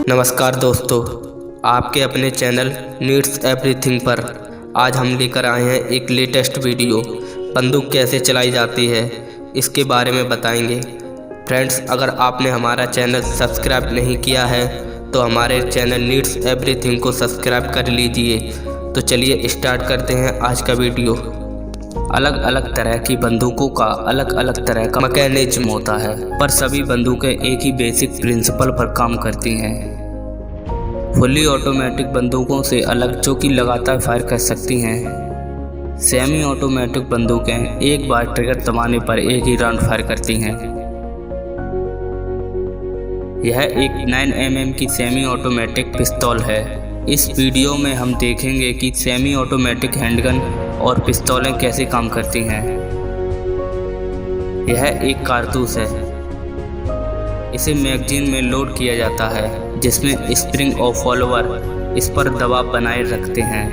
नमस्कार दोस्तों, आपके अपने चैनल नीड्स एवरीथिंग पर आज हम लेकर आए हैं एक लेटेस्ट वीडियो। बंदूक कैसे चलाई जाती है इसके बारे में बताएंगे। फ्रेंड्स, अगर आपने हमारा चैनल सब्सक्राइब नहीं किया है तो हमारे चैनल नीड्स एवरीथिंग को सब्सक्राइब कर लीजिए। तो चलिए स्टार्ट करते हैं आज का वीडियो। अलग अलग तरह की बंदूकों का अलग अलग तरह का मैकेनिज्म होता है, पर सभी बंदूकें एक ही बेसिक प्रिंसिपल पर काम करती हैं। फुली ऑटोमेटिक बंदूकों से अलग, जो कि लगातार फायर कर सकती हैं। सेमी ऑटोमेटिक बंदूकें एक बार ट्रिगर दबाने पर एक ही राउंड फायर करती हैं। यह एक 9 mm की सेमी ऑटोमेटिक पिस्तौल है। इस वीडियो में हम देखेंगे कि सेमी ऑटोमेटिक हैंडगन और पिस्तौलें कैसे काम करती हैं। यह एक कारतूस है। इसे मैगजीन में लोड किया जाता है, जिसमें स्प्रिंग और फॉलोअर इस पर दबाव बनाए रखते हैं।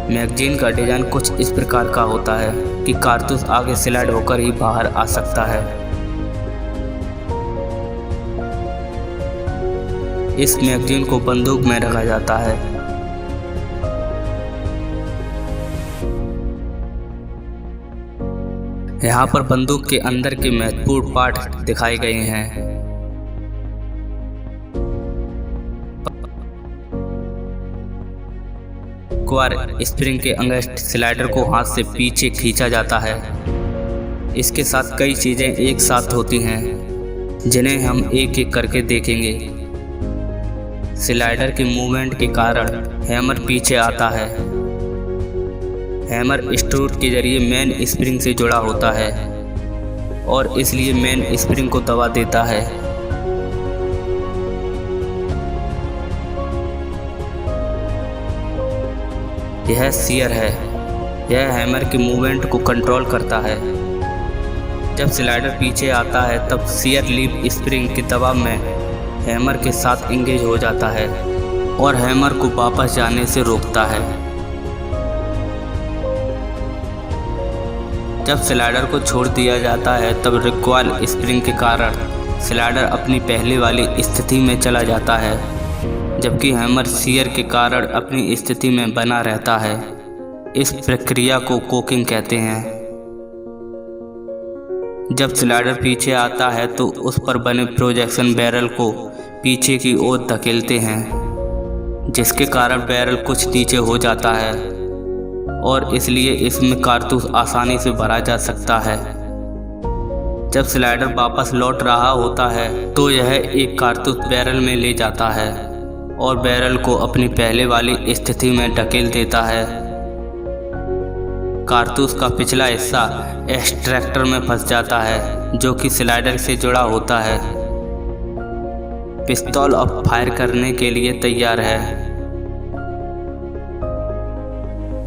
मैगजीन का डिजाइन कुछ इस प्रकार का होता है कि कारतूस आगे स्लाइड होकर ही बाहर आ सकता है। इस मैगजीन को बंदूक में रखा जाता है। यहाँ पर बंदूक के अंदर के महत्वपूर्ण पार्ट दिखाए गए हैं। स्प्रिंग के अंगेस्ट स्लाइडर को हाथ से पीछे खींचा जाता है। इसके साथ कई चीजें एक साथ होती हैं, जिन्हें हम एक एक करके देखेंगे। स्लाइडर के मूवमेंट के कारण हैमर पीछे आता है। हैमर स्ट्रोक के जरिए मेन स्प्रिंग से जुड़ा होता है और इसलिए मेन स्प्रिंग को दबा देता है। यह सीयर है। यह हैमर के मूवमेंट को कंट्रोल करता है। जब स्लाइडर पीछे आता है तब सीयर लीव स्प्रिंग के दबाव में हैमर के साथ इंगेज हो जाता है और हैमर को वापस जाने से रोकता है। जब स्लाइडर को छोड़ दिया जाता है तब रिकॉइल स्प्रिंग के कारण स्लाइडर अपनी पहले वाली स्थिति में चला जाता है, जबकि हैमर सीयर के कारण अपनी स्थिति में बना रहता है। इस प्रक्रिया को कोकिंग कहते हैं। जब स्लाइडर पीछे आता है तो उस पर बने प्रोजेक्शन बैरल को पीछे की ओर धकेलते हैं, जिसके कारण बैरल कुछ नीचे हो जाता है और इसलिए इसमें कारतूस आसानी से भरा जा सकता है। जब स्लाइडर वापस लौट रहा होता है तो यह एक कारतूस बैरल में ले जाता है और बैरल को अपनी पहले वाली स्थिति में धकेल देता है। कारतूस का पिछला हिस्सा एक्सट्रैक्टर में फंस जाता है, जो कि स्लाइडर से जुड़ा होता है। पिस्तौल अब फायर करने के लिए तैयार है।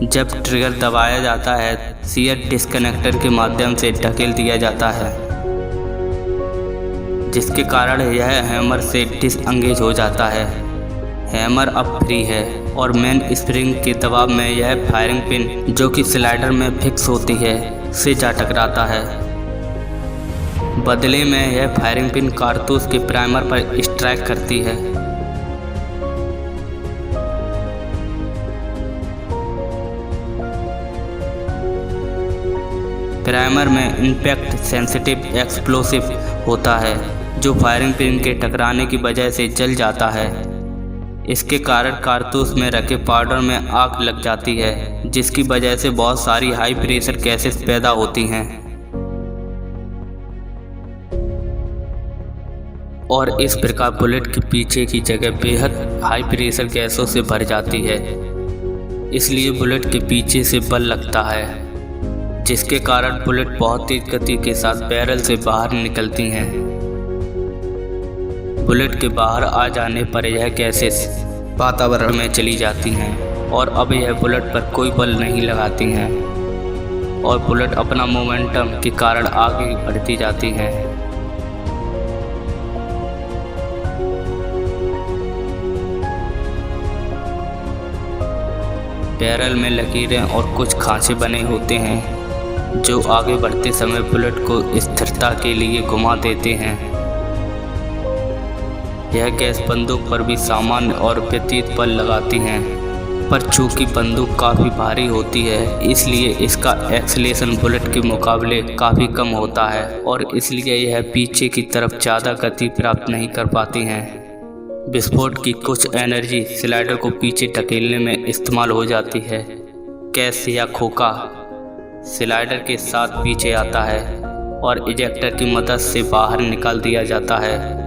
जब ट्रिगर दबाया जाता है, सीयर डिस्कनेक्टर के माध्यम से ढकेल दिया जाता है, जिसके कारण यह हैमर से डिसएंगेज हो जाता है। हैमर अब फ्री है और मेन स्प्रिंग के दबाव में यह फायरिंग पिन, जो कि स्लाइडर में फिक्स होती है, से जा टकराता है। बदले में यह फायरिंग पिन कारतूस के प्राइमर पर स्ट्राइक करती है। प्राइमर में इम्पैक्ट सेंसिटिव एक्सप्लोसिव होता है, जो फायरिंग पिन के टकराने की वजह से जल जाता है। इसके कारण कारतूस में रखे पाउडर में आग लग जाती है, जिसकी वजह से बहुत सारी हाई प्रेशर गैसेस पैदा होती हैं और इस प्रकार बुलेट के पीछे की जगह बेहद हाई प्रेशर गैसों से भर जाती है। इसलिए बुलेट के पीछे से बल लगता है, जिसके कारण बुलेट बहुत तेज गति के साथ बैरल से बाहर निकलती हैं। बुलेट के बाहर आ जाने पर यह गैसेस वातावरण में चली जाती हैं और अब यह बुलेट पर कोई बल नहीं लगाती हैं और बुलेट अपना मोमेंटम के कारण आगे बढ़ती जाती हैं। बैरल में लकीरें और कुछ खांचे बने होते हैं, जो आगे बढ़ते समय बुलेट को स्थिरता के लिए घुमा देते हैं। यह गैस बंदूक पर भी सामान्य और विपरीत बल लगाती हैं, पर चूंकि बंदूक काफ़ी भारी होती है इसलिए इसका एक्सेलेरेशन बुलेट के मुकाबले काफ़ी कम होता है और इसलिए यह पीछे की तरफ ज़्यादा गति प्राप्त नहीं कर पाती हैं। विस्फोट की कुछ एनर्जी स्लाइडर को पीछे धकेलने में इस्तेमाल हो जाती है। गैस या खोखा स्लाइडर के साथ पीछे आता है और इजेक्टर की मदद से बाहर निकाल दिया जाता है।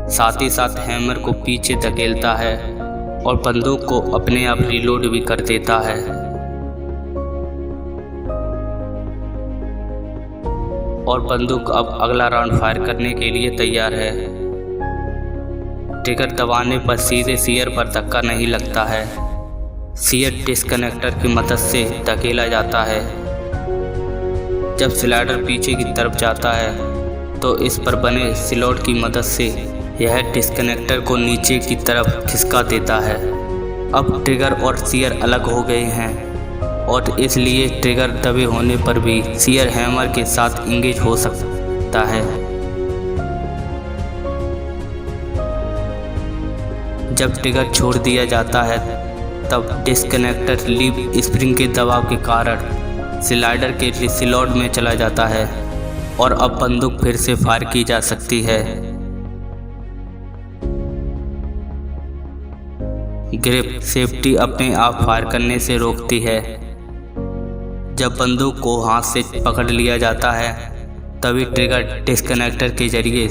साथ ही साथ हैमर को पीछे धकेलता है और बंदूक को अपने आप रीलोड भी कर देता है। और बंदूक अब अगला राउंड फायर करने के लिए तैयार है। ट्रिगर दबाने पर सीधे सीयर पर धक्का नहीं लगता है, सीयर डिस्कनेक्टर की मदद से धकेला जाता है। जब स्लाइडर पीछे की तरफ जाता है तो इस पर बने स्लॉट की मदद से यह डिस्कनेक्टर को नीचे की तरफ खिसका देता है। अब ट्रिगर और सीयर अलग हो गए हैं और इसलिए ट्रिगर दबे होने पर भी सीयर हैमर के साथ इंगेज हो सकता है। जब ट्रिगर छोड़ दिया जाता है तब डिस्कनेक्टर लीव स्प्रिंग के दबाव के कारण स्लाइडर के स्लॉट में चला जाता है और अब बंदूक फिर से फायर की जा सकती है। ग्रिप सेफ्टी अपने आप फायर करने से रोकती है। जब बंदूक को हाथ से पकड़ लिया जाता है तभी ट्रिगर डिस्कनेक्टर के जरिए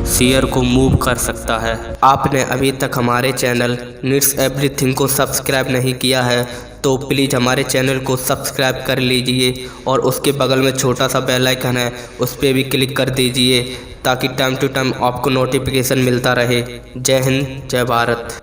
सीयर को मूव कर सकता है। आपने अभी तक हमारे चैनल नीड्स एवरीथिंग को सब्सक्राइब नहीं किया है तो प्लीज़ हमारे चैनल को सब्सक्राइब कर लीजिए और उसके बगल में छोटा सा बेल आइकन है उस पर भी क्लिक कर दीजिए ताकि टाइम टू टाइम आपको नोटिफिकेशन मिलता रहे। जय हिंद, जय भारत।